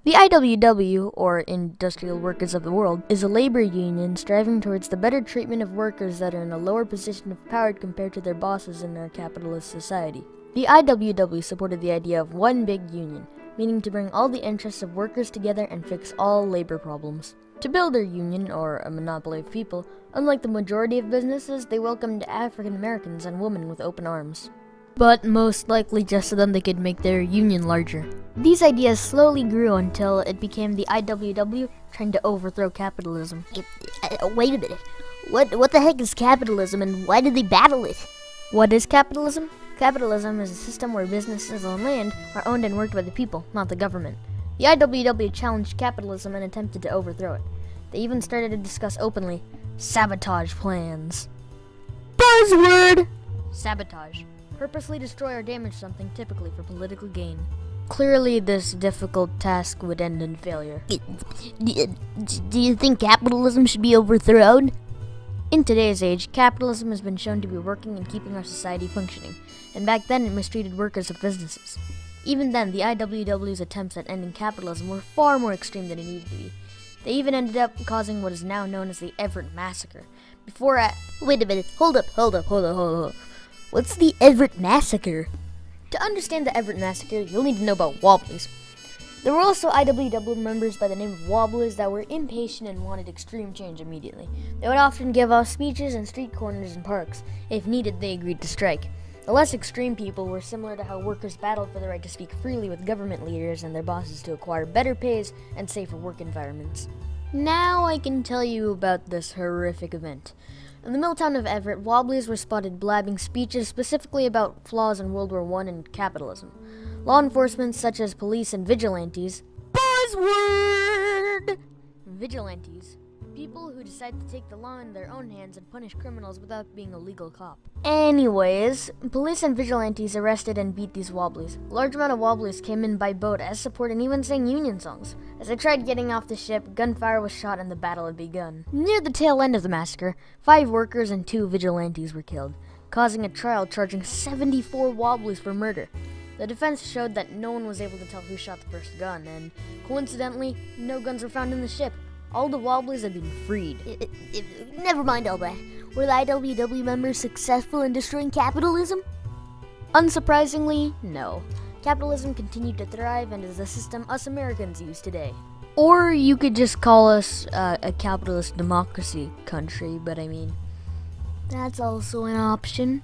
The IWW, or Industrial Workers of the World, is a labor union striving towards the better treatment of workers that are in a lower position of power compared to their bosses in our capitalist society. The IWW supported the idea of one big union, meaning to bring all the interests of workers together and fix all labor problems. To build their union, or a monopoly of people, unlike the majority of businesses, they welcomed African Americans and women with open arms. But most likely just so that they could make their union larger. These ideas slowly grew until it became the IWW trying to overthrow capitalism. Wait a minute. What the heck is capitalism and why did they battle it? What is capitalism? Capitalism is a system where businesses and land are owned and worked by the people, not the government. The IWW challenged capitalism and attempted to overthrow it. They even started to discuss openly sabotage plans. Buzzword! Sabotage. Purposely destroy or damage something, typically for political gain. Clearly, this difficult task would end in failure. Do you think capitalism should be overthrown? In today's age, capitalism has been shown to be working and keeping our society functioning, and back then it mistreated workers of businesses. Even then, the IWW's attempts at ending capitalism were far more extreme than it needed to be. They even ended up causing what is now known as the Everett Massacre. Wait a minute, hold up. What's the Everett Massacre? To understand the Everett Massacre, you'll need to know about Wobblies. There were also IWW members by the name of Wobblies that were impatient and wanted extreme change immediately. They would often give off speeches in street corners and parks. If needed, they agreed to strike. The less extreme people were similar to how workers battled for the right to speak freely with government leaders and their bosses to acquire better pays and safer work environments. Now I can tell you about this horrific event. In the mill town of Everett, Wobblies were spotted blabbing speeches specifically about flaws in World War I and capitalism. Law enforcement such as police and vigilantes. Buzzword! Vigilantes. People who decide to take the law in their own hands and punish criminals without being a legal cop. Anyways, police and vigilantes arrested and beat these Wobblies. A large amount of Wobblies came in by boat as support and even sang union songs. As they tried getting off the ship, gunfire was shot and the battle had begun. Near the tail end of the massacre, 5 workers and 2 vigilantes were killed, causing a trial charging 74 Wobblies for murder. The defense showed that no one was able to tell who shot the first gun, and coincidentally, no guns were found in the ship. All the Wobblies had been freed. Never mind all that. Were the IWW members successful in destroying capitalism? Unsurprisingly, no. Capitalism continued to thrive and is a system us Americans use today. Or you could just call us a capitalist democracy country, but I mean, That's also an option.